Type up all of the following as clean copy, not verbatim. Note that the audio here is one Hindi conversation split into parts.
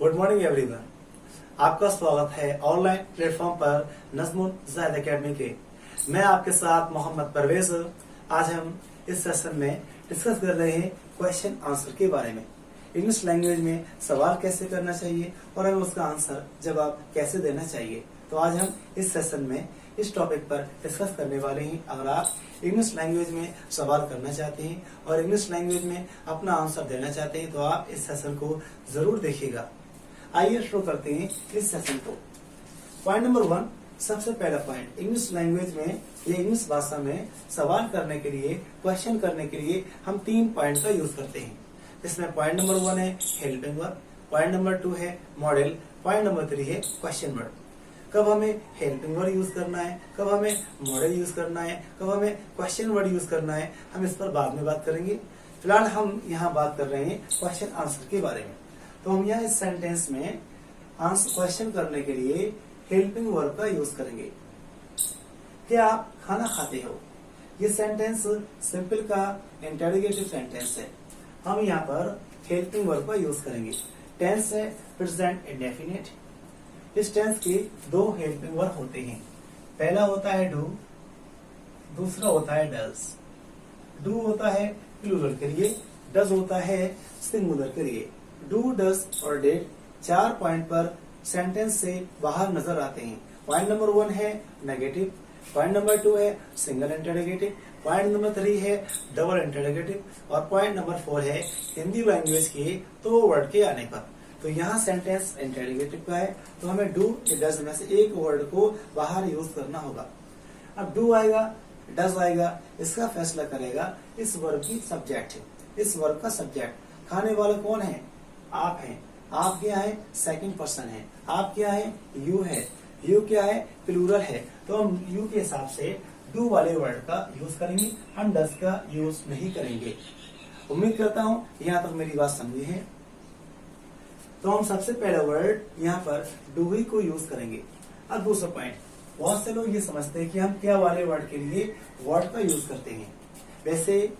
Good morning everyone. आपका स्वागत है ऑनलाइन प्लेटफॉर्म पर नज़्मुन ज़ाहिद एकेडमी के। मैं आपके साथ मोहम्मद परवेज। आज हम इस सेशन में डिस्कस कर रहे हैं क्वेश्चन आंसर के बारे में। इंग्लिश लैंग्वेज में सवाल कैसे करना चाहिए और हमें उसका आंसर जवाब कैसे देना चाहिए। तो आज हम इस सेशन में इस टॉपिक पर डिस्कस करने वाले हैं। अगर आप इंग्लिश लैंग्वेज में सवाल करना चाहते हैं और इंग्लिश लैंग्वेज में अपना आंसर देना चाहते हैं तो आप इस सेशन को जरूर देखिएगा। आइए शुरू करते हैं इस सेशन को। पॉइंट नंबर 1, सबसे पहला पॉइंट, इंग्लिश लैंग्वेज में या इंग्लिश भाषा में सवाल करने के लिए, क्वेश्चन करने के लिए हम 3 पॉइंट का यूज करते हैं। इसमें पॉइंट नंबर 1 है हेल्पिंग वर्ब, पॉइंट नंबर 2 है मॉडल, पॉइंट नंबर 3 है क्वेश्चन वर्ड। कब हमें हेल्पिंग वर्ड यूज करना है, कब हमें मॉडल यूज करना है, कब हमें क्वेश्चन वर्ड यूज करना है, हम इस पर बाद में बात करेंगे। फिलहाल हम यहाँ बात कर रहे हैं क्वेश्चन आंसर के बारे में। तो हम यहाँ इस सेंटेंस में आंसर क्वेश्चन करने के लिए हेल्पिंग वर्ब का यूज करेंगे। क्या आप खाना खाते हो? ये सेंटेंस सिंपल का इंटेरोगेटिव सेंटेंस है। हम यहाँ पर हेल्पिंग वर्ब का यूज करेंगे। टेंस है प्रेजेंट इंडेफिनिट। इस टेंस के 2 हेल्पिंग वर्ब होते हैं। पहला होता है डू, दूसरा होता है डज। डू होता है प्लूरल के लिए, डज होता है सिंगुलर के लिए। डू, डज और डिड 4 पॉइंट पर सेंटेंस से बाहर नजर आते हैं। पॉइंट नंबर 1 है नेगेटिव, पॉइंट नंबर 2 है सिंगल इंटरोगेटिव, पॉइंट नंबर 3 है डबल इंटरोगेटिव और पॉइंट नंबर 4 है हिंदी लैंग्वेज के 2 वर्ड के आने पर। तो यहाँ सेंटेंस इंटरोगेटिव का है तो हमें डू या डज में से एक वर्ड को बाहर यूज करना होगा। अब डू आएगा, डज आएगा, इसका फैसला करेगा इस वर्ब की सब्जेक्ट है। इस वर्ब का सब्जेक्ट खाने वाला कौन है? आप हैं। आप क्या है? सेकंड पर्सन है। आप क्या है? यू है। यू क्या है? प्लूरल है। तो हम यू के हिसाब से डू वाले वर्ड का यूज करेंगे, हम डज का यूज नहीं करेंगे। उम्मीद करता हूँ यहाँ तक मेरी बात समझी है। तो हम सबसे पहला वर्ड यहाँ पर डू ही को यूज करेंगे। अब दूसरा पॉइंट, बहुत से लोग ये समझते हैं कि हम क्या वाले वर्ड के लिए वर्ड का यूज करते हैं। वैसे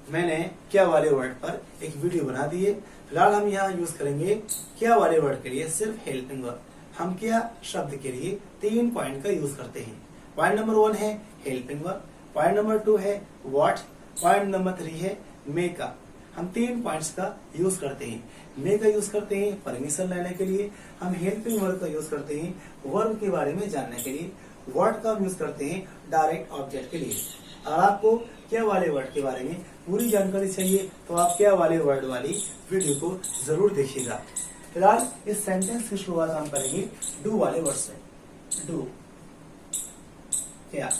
मैंने क्या वाले वर्ड पर एक वीडियो बना दी है। फिलहाल हम यहाँ यूज करेंगे क्या वाले वर्ड के लिए सिर्फ हेल्पिंग वर्ब। हम क्या शब्द के लिए 3 पॉइंट का यूज करते हैं। पॉइंट नंबर 1 है हेल्पिंग वर्ब, पॉइंट नंबर 2 है व्हाट, पॉइंट नंबर 3 है मे का। हम 3 पॉइंट्स का यूज करते हैं। मे का यूज करते हैं परमिशन लेने के लिए, हम हेल्पिंग वर्ब का यूज करते हैं वर्ब के बारे में जानने के लिए, व्हाट का यूज करते हैं डायरेक्ट ऑब्जेक्ट के लिए। अगर आपको क्या वाले वर्ड के बारे में पूरी जानकारी चाहिए तो आप क्या वाले वर्ड वाली वीडियो को जरूर देखिएगा। फिलहाल इस सेंटेंस की शुरुआत हम करेंगे डू वाले वर्ड से। डू क्या?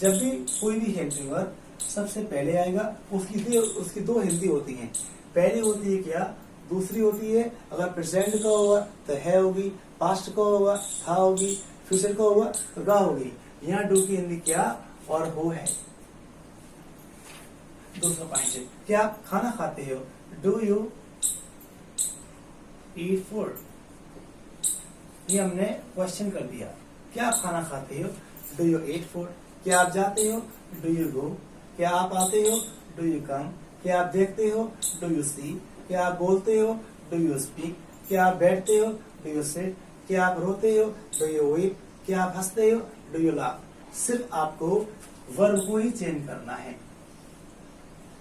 जब भी कोई भी हेल्पिंग वर्ब सबसे पहले आएगा उसकी 2 हिंदी होती हैं। पहली होती है क्या, दूसरी होती है अगर प्रेजेंट का होगा तो है होगी, पास्ट का होगा था होगी, फ्यूचर का होगा तो गा होगी। यहाँ डू की हिंदी क्या और हो है। दूसरा पॉइंट है क्या आप खाना खाते हो? Do you eat food. ये हमने क्वेश्चन कर दिया। क्या आप खाना खाते हो? Do you eat food. क्या आप जाते हो? डू यू गो। क्या आप आते हो? Do you come. क्या आप देखते हो? Do you see. क्या आप बोलते हो? Do you speak. क्या आप बैठते हो? Do you sit. क्या आप रोते हो? Do you weep. क्या आप हंसते हो? Do you laugh. सिर्फ आपको वर्ब को ही चेंज करना है।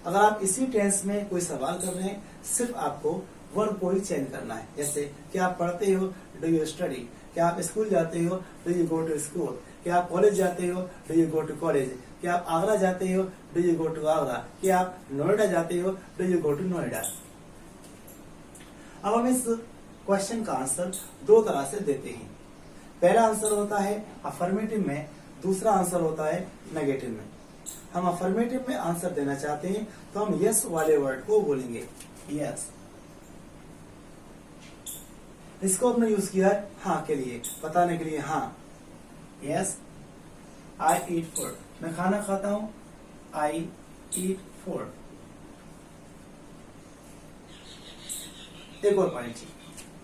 अगर आप इसी टेंस में कोई सवाल कर रहे हैं, सिर्फ आपको वर्ब को ही चेंज करना है। जैसे क्या आप पढ़ते हो? Do you study. क्या आप स्कूल जाते हो? Do you go to school. क्या आप कॉलेज जाते हो? Do you go to college. क्या आप आगरा जाते हो? Do you go to Agra. क्या आप नोएडा जाते हो? Do you go to Noida. अब हम इस क्वेश्चन का आंसर 2 तरह से देते हैं। पहला आंसर होता है अफर्मेटिव में, दूसरा आंसर होता है नेगेटिव में। हम अफर्मेटिव में आंसर देना चाहते हैं तो हम यस वाले वर्ड को बोलेंगे, यस। इसको हमने यूज किया है हाँ के लिए, बताने के लिए। हाँ, यस आई ईट फूड। मैं खाना खाता हूं, आई ईट फूड। एक और पॉइंट,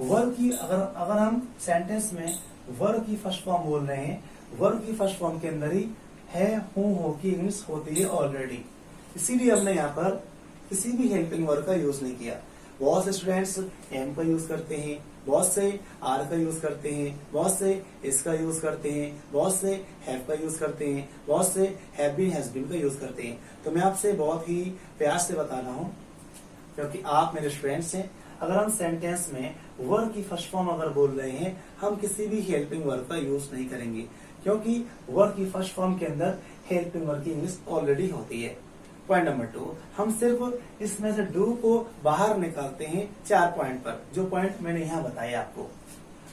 वर्ब की अगर हम सेंटेंस में वर्ब की फर्स्ट फॉर्म बोल रहे हैं, वर्ब की फर्स्ट फॉर्म के अंदर ही है, हूं, हो की इंग्लिश होती है ऑलरेडी। इसीलिए हमने यहाँ पर किसी भी हेल्पिंग वर्ब का यूज नहीं किया। बहुत से स्टूडेंट्स एम का यूज करते हैं, बहुत से आर का यूज करते हैं, बहुत से इस का यूज करते हैं, बहुत से हैव का यूज करते हैं, बहुत से हैव बीन हैज बीन का यूज करते हैं। तो मैं आपसे बहुत ही प्यार से बता रहा हूं, क्योंकि आप मेरे स्टूडेंट्स हैं। अगर हम सेंटेंस में वर्ब की फर्स्ट फॉर्म अगर बोल रहे हैं, हम किसी भी हेल्पिंग वर्ब का यूज नहीं करेंगे, क्योंकि वर्ब की फर्स्ट फॉर्म के अंदर हेल्पिंग वर्ब की इंग्लिश ऑलरेडी होती है। पॉइंट नंबर 2, हम सिर्फ इसमें से डू को बाहर निकालते हैं 4 पॉइंट पर, जो पॉइंट मैंने यहाँ बताया आपको।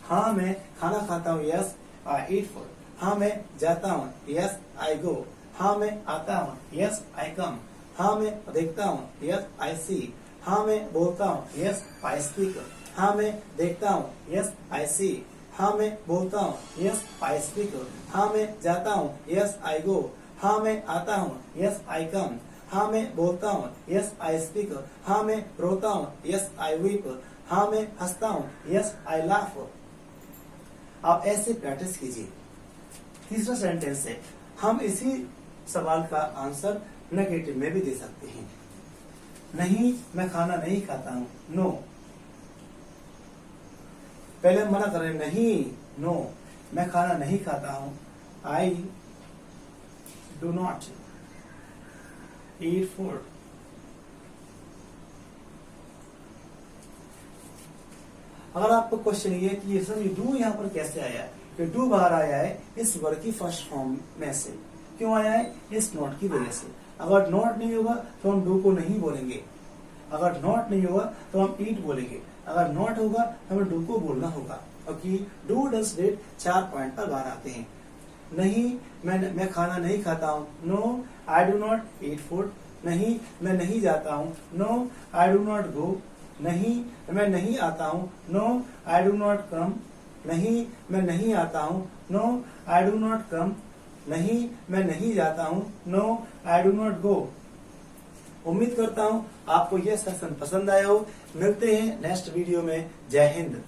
हाँ मैं खाना खाता हूँ, यस आई ईट फूड। हाँ मैं जाता हूँ, यस आई गो। हाँ मैं आता हूँ, यस आई कम। हाँ मैं देखता हूँ, यस आई सी। हाँ मैं बोलता हूँ, यस आई स्पीक। हाँ मैं देखता हूँ, यस आई सी। हाँ मैं बोलता हूँ, यस आई स्पीक। हाँ मैं जाता हूँ, यस आई गो। हाँ मैं आता हूँ, यस आई कम। हाँ मैं बोलता हूँ, यस आई स्पीक। हाँ मैं रोता हूँ, यस आई वीप। हाँ मैं हंसता हूँ, यस आई लाफ। आप ऐसे प्रैक्टिस कीजिए। तीसरा सेंटेंस है, हम इसी सवाल का आंसर नेगेटिव में भी दे सकते हैं। नहीं मैं खाना नहीं खाता हूँ, नो। पहले हम मना करें, नहीं, नो मैं खाना नहीं खाता हूँ, आई डू नॉट ईट फूड। अगर आपको क्वेश्चन ये कि ये सर डू यहाँ पर कैसे आया, कि डू बाहर आया है इस वर्ड की फर्स्ट फॉर्म में से, क्यों आया है, इस नॉट की वजह से। अगर नॉट नहीं होगा तो हम डू को नहीं बोलेंगे, अगर नॉट नहीं होगा तो हम ईट बोलेंगे, अगर नॉट होगा तो हमें डू को बोलना होगा, क्योंकि डू डज डिड 4 पॉइंट पर बाहर आते हैं। नहीं मैं खाना नहीं खाता हूँ, no I do not eat food. नहीं मैं नहीं जाता हूँ, no I do not go. नहीं मैं नहीं आता हूँ, no I do not come. नहीं मैं नहीं आता हूँ, no I do not come. नहीं मैं नहीं जाता हूँ, no I do not go. उम्मीद करता हूँ आपको यह सेशन पसंद आया हो। मिलते हैं नेक्स्ट वीडियो में। जय हिंद।